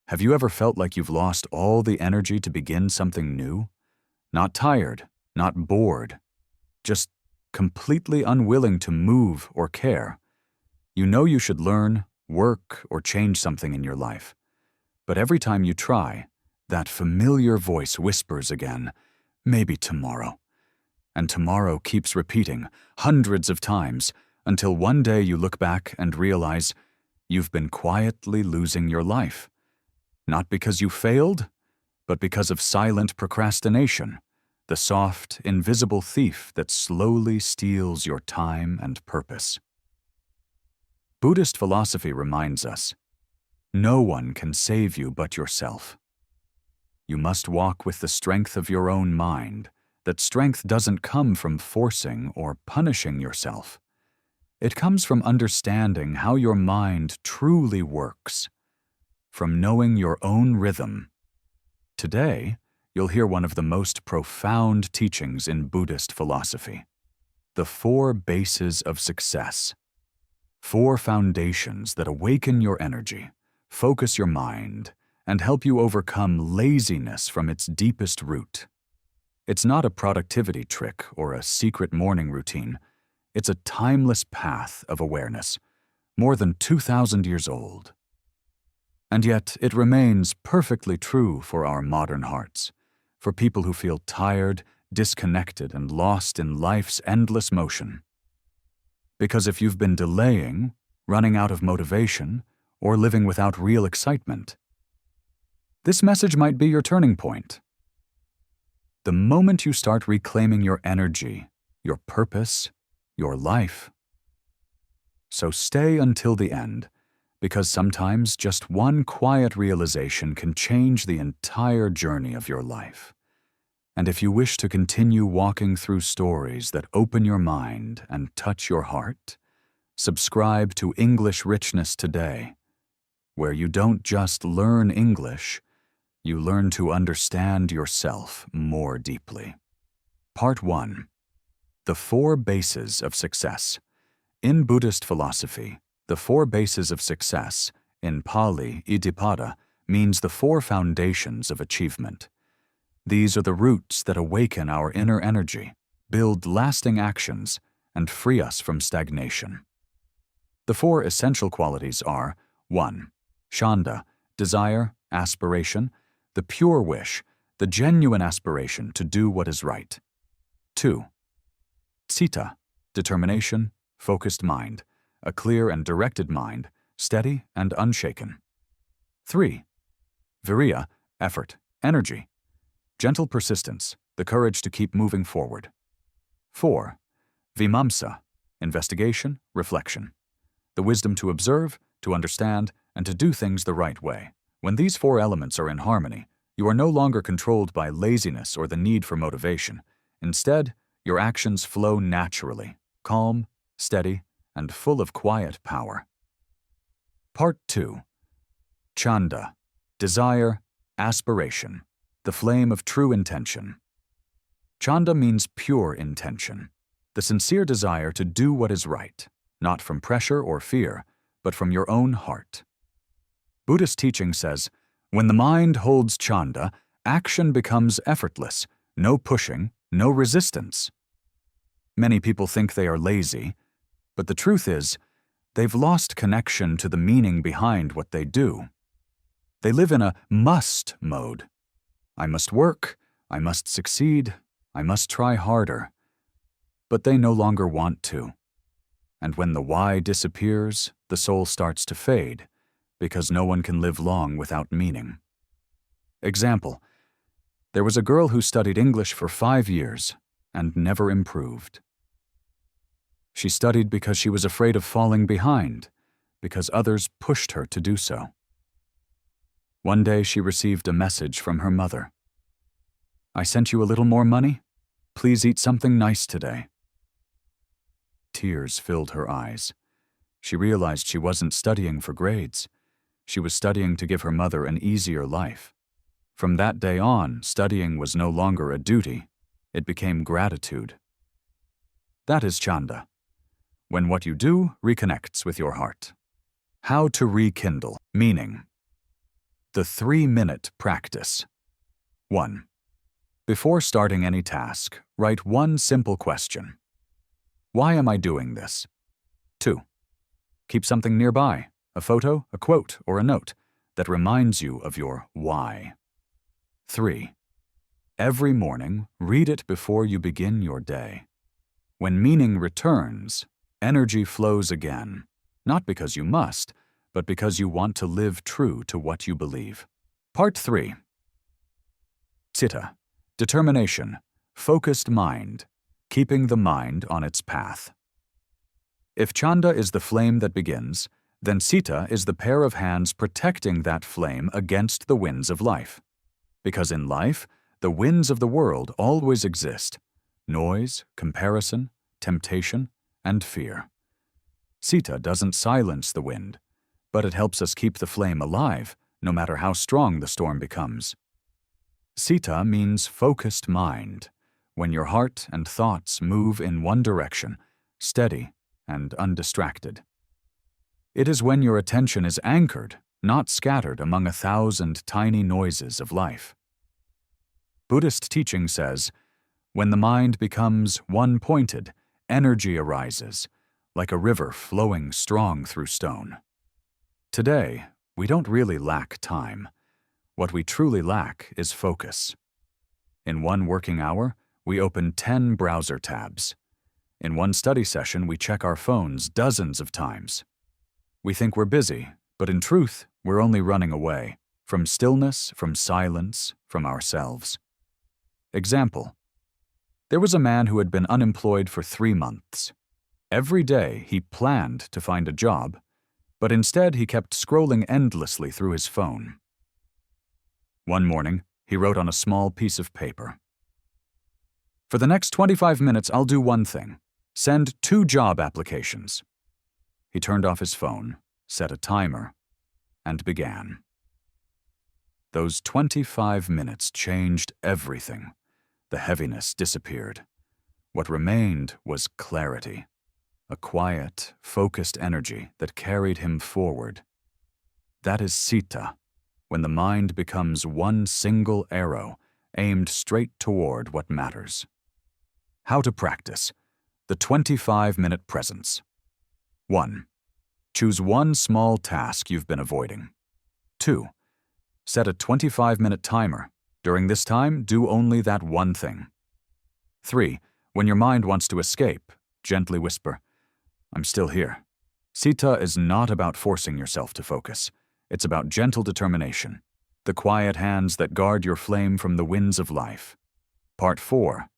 Have you ever felt like you've lost all the energy to begin something new? Not tired, not bored, just completely unwilling to move or care. You know you should learn, work, or change something in your life. But every time you try, that familiar voice whispers again, maybe tomorrow. And tomorrow keeps repeating hundreds of times until one day you look back and realize you've been quietly losing your life. Not because you failed, but because of silent procrastination, the soft, invisible thief that slowly steals your time and purpose. Buddhist philosophy reminds us, no one can save you but yourself. You must walk with the strength of your own mind. That strength doesn't come from forcing or punishing yourself. It comes from understanding how your mind truly works, from knowing your own rhythm. Today, you'll hear one of the most profound teachings in Buddhist philosophy, the 4 bases of success. 4 foundations that awaken your energy, focus your mind, and help you overcome laziness from its deepest root. It's not a productivity trick or a secret morning routine. It's a timeless path of awareness, more than 2,000 years old. And yet it remains perfectly true for our modern hearts, for people who feel tired, disconnected, and lost in life's endless motion. Because if you've been delaying, running out of motivation, or living without real excitement, this message might be your turning point. The moment you start reclaiming your energy, your purpose, your life. So stay until the end, because sometimes just one quiet realization can change the entire journey of your life. And if you wish to continue walking through stories that open your mind and touch your heart, subscribe to English Richness today, where you don't just learn English, you learn to understand yourself more deeply. Part 1. The 4 bases of success. In Buddhist philosophy, the 4 bases of success, in Pali, Iddhipāda, means the 4 foundations of achievement. These are the roots that awaken our inner energy, build lasting actions, and free us from stagnation. The 4 essential qualities are 1. Chanda, desire, aspiration, the pure wish, the genuine aspiration to do what is right. 2. Citta, determination, focused mind, a clear and directed mind, steady and unshaken. 3. Viriya, effort, energy, gentle persistence, the courage to keep moving forward. 4. Vimamsa, investigation, reflection, the wisdom to observe, to understand, and to do things the right way. When these 4 elements are in harmony, you are no longer controlled by laziness or the need for motivation. Instead, your actions flow naturally, calm, steady, and full of quiet power. Part 2. Chanda, desire, aspiration, the flame of true intention. Chanda means pure intention, the sincere desire to do what is right, not from pressure or fear, but from your own heart. Buddhist teaching says, when the mind holds Chanda, action becomes effortless, no pushing, no resistance. Many people think they are lazy, but the truth is, they've lost connection to the meaning behind what they do. They live in a must mode. I must work, I must succeed, I must try harder. But they no longer want to. And when the why disappears, the soul starts to fade, because no one can live long without meaning. Example, there was a girl who studied English for 5 years and never improved. She studied because she was afraid of falling behind, because others pushed her to do so. One day she received a message from her mother. I sent you a little more money. Please eat something nice today. Tears filled her eyes. She realized she wasn't studying for grades. She was studying to give her mother an easier life. From that day on, studying was no longer a duty. It became gratitude. That is Chanda, when what you do reconnects with your heart. How to rekindle meaning. The 3-minute practice. 1. Before starting any task, write one simple question. Why am I doing this? 2. Keep something nearby, a photo, a quote, or a note that reminds you of your why. 3. Every morning, read it before you begin your day. When meaning returns, energy flows again, not because you must, but because you want to live true to what you believe. Part 3. Citta, determination, focused mind, keeping the mind on its path. If Chanda is the flame that begins, then Citta is the pair of hands protecting that flame against the winds of life. Because in life, the winds of the world always exist: noise, comparison, temptation, and fear. Citta doesn't silence the wind, but it helps us keep the flame alive, no matter how strong the storm becomes. Citta means focused mind, when your heart and thoughts move in one direction, steady and undistracted. It is when your attention is anchored, not scattered among 1,000 tiny noises of life. Buddhist teaching says, when the mind becomes one-pointed, energy arises, like a river flowing strong through stone. Today, we don't really lack time. What we truly lack is focus. In one working hour, we open 10 browser tabs. In one study session, we check our phones dozens of times. We think we're busy, but in truth, we're only running away from stillness, from silence, from ourselves. Example: there was a man who had been unemployed for 3 months. Every day, he planned to find a job, but instead he kept scrolling endlessly through his phone. One morning, he wrote on a small piece of paper, "For the next 25 minutes, I'll do one thing: send 2 job applications." He turned off his phone, set a timer, and began. Those 25 minutes changed everything. The heaviness disappeared. What remained was clarity, a quiet, focused energy that carried him forward. That is Citta, when the mind becomes one single arrow aimed straight toward what matters. How to practice the 25-minute presence. 1. Choose one small task you've been avoiding. 2. Set a 25-minute timer. During this time, do only that one thing. 3. When your mind wants to escape, gently whisper, "I'm still here." Citta is not about forcing yourself to focus. It's about gentle determination, the quiet hands that guard your flame from the winds of life. Part 4.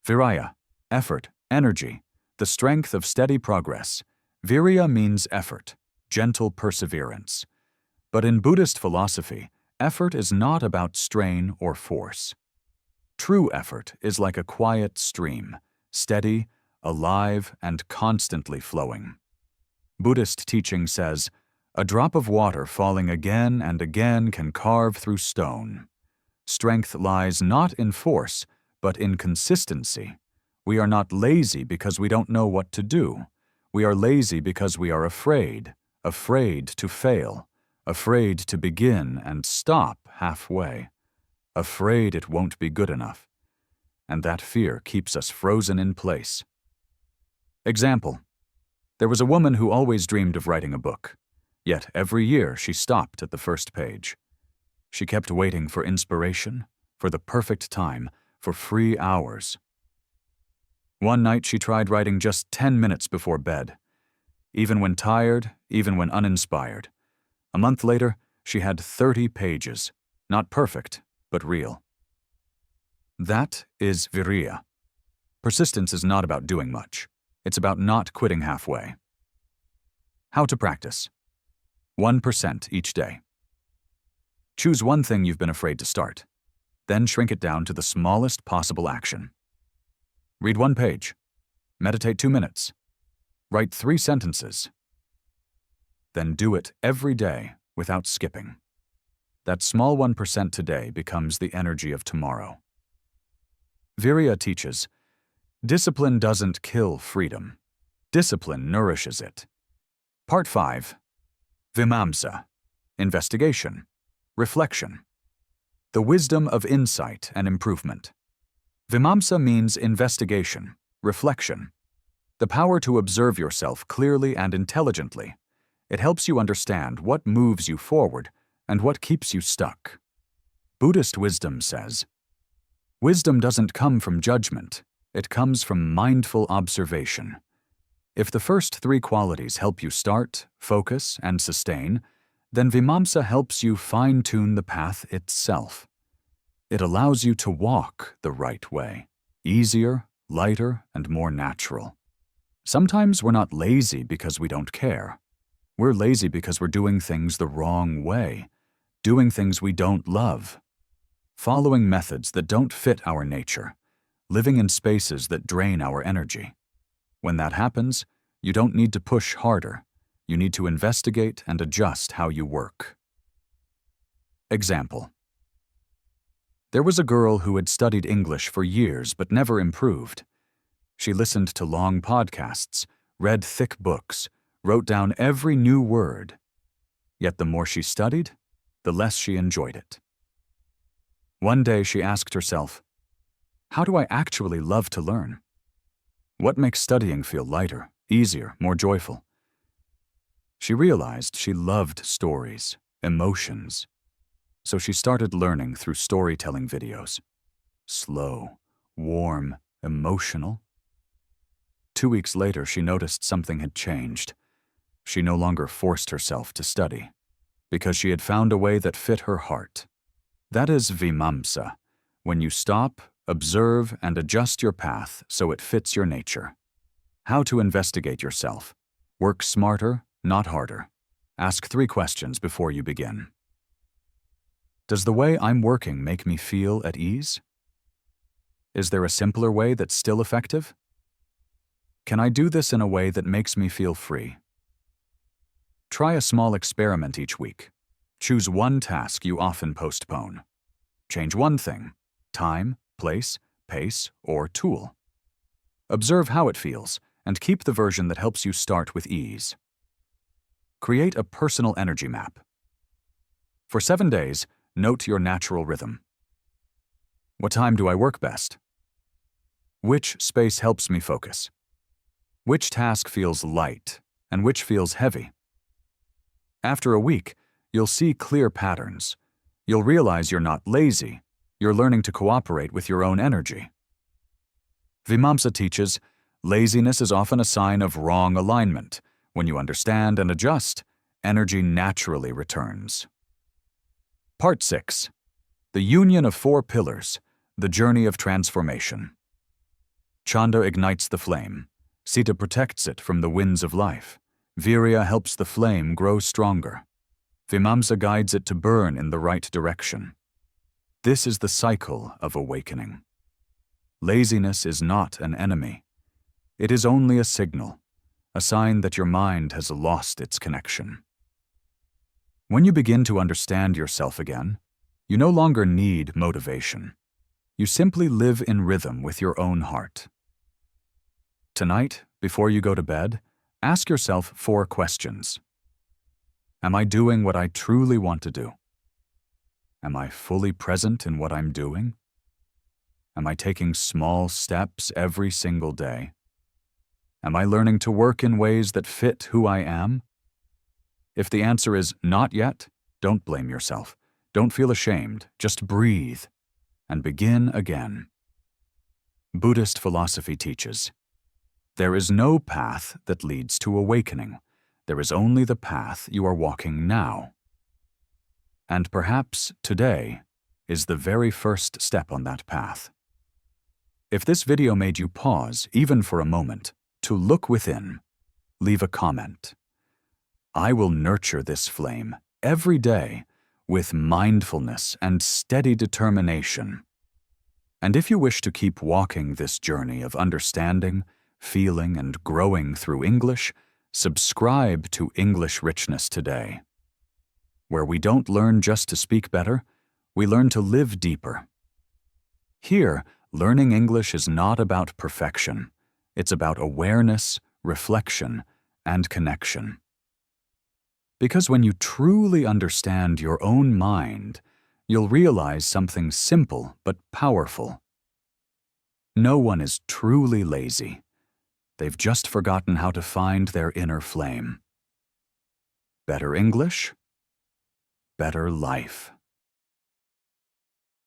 Viriya, effort, energy, the strength of steady progress. Viriya means effort, gentle perseverance. But in Buddhist philosophy, effort is not about strain or force. True effort is like a quiet stream, steady, alive, and constantly flowing. Buddhist teaching says, a drop of water falling again and again can carve through stone. Strength lies not in force, but in consistency. We are not lazy because we don't know what to do. We are lazy because we are afraid to fail, afraid to begin and stop halfway, afraid it won't be good enough. And that fear keeps us frozen in place. Example: there was a woman who always dreamed of writing a book, yet every year she stopped at the first page. She kept waiting for inspiration, for the perfect time, for free hours. One night she tried writing just 10 minutes before bed. Even when tired, even when uninspired. A month later, she had 30 pages. Not perfect, but real. That is Viriya. Persistence is not about doing much. It's about not quitting halfway. How to practice. 1% each day. Choose one thing you've been afraid to start. Then shrink it down to the smallest possible action. Read 1 page. Meditate 2 minutes. Write 3 sentences. Then do it every day without skipping. That small 1% today becomes the energy of tomorrow. Viriya teaches, discipline doesn't kill freedom. Discipline nourishes it. Part 5. Vimamsa, investigation. Reflection. The wisdom of insight and improvement. Vimamsa means investigation, reflection. The power to observe yourself clearly and intelligently. It helps you understand what moves you forward and what keeps you stuck. Buddhist wisdom says, wisdom doesn't come from judgment, it comes from mindful observation. If the first three qualities help you start, focus, and sustain, then Vimamsa helps you fine-tune the path itself. It allows you to walk the right way, easier, lighter, and more natural. Sometimes we're not lazy because we don't care. We're lazy because we're doing things the wrong way, doing things we don't love, following methods that don't fit our nature, living in spaces that drain our energy. When that happens, you don't need to push harder. You need to investigate and adjust how you work. Example. There was a girl who had studied English for years but never improved. She listened to long podcasts, read thick books, wrote down every new word. Yet the more she studied, the less she enjoyed it. One day she asked herself, how do I actually love to learn? What makes studying feel lighter, easier, more joyful? She realized she loved stories, emotions. So she started learning through storytelling videos. Slow, warm, emotional. 2 weeks later, she noticed something had changed. She no longer forced herself to study, because she had found a way that fit her heart. That is Vimamsa, when you stop, observe, and adjust your path so it fits your nature. How to investigate yourself. Work smarter, not harder. Ask 3 questions before you begin. Does the way I'm working make me feel at ease? Is there a simpler way that's still effective? Can I do this in a way that makes me feel free? Try a small experiment each week. Choose one task you often postpone. Change one thing: time, place, pace, or tool. Observe how it feels, and keep the version that helps you start with ease. Create a personal energy map. For 7 days, note your natural rhythm. What time do I work best? Which space helps me focus? Which task feels light, and which feels heavy? After a week, you'll see clear patterns. You'll realize you're not lazy. You're learning to cooperate with your own energy. Vimamsa teaches, laziness is often a sign of wrong alignment. When you understand and adjust, energy naturally returns. Part 6. The Union of 4 Pillars, the Journey of Transformation. Chanda ignites the flame. Citta protects it from the winds of life. Viriya helps the flame grow stronger. Vimamsa guides it to burn in the right direction. This is the cycle of awakening. Laziness is not an enemy. It is only a signal, a sign that your mind has lost its connection. When you begin to understand yourself again, you no longer need motivation. You simply live in rhythm with your own heart. Tonight, before you go to bed, ask yourself 4 questions. Am I doing what I truly want to do? Am I fully present in what I'm doing? Am I taking small steps every single day? Am I learning to work in ways that fit who I am? If the answer is not yet, don't blame yourself. Don't feel ashamed. Just breathe and begin again. Buddhist philosophy teaches, there is no path that leads to awakening. There is only the path you are walking now. And perhaps today is the very first step on that path. If this video made you pause, even for a moment, to look within, leave a comment. I will nurture this flame every day with mindfulness and steady determination. And if you wish to keep walking this journey of understanding, feeling, and growing through English, subscribe to English Richness today, where we don't learn just to speak better, we learn to live deeper. Here, learning English is not about perfection. It's about awareness, reflection, and connection. Because when you truly understand your own mind, you'll realize something simple but powerful. No one is truly lazy. They've just forgotten how to find their inner flame. Better English, better life.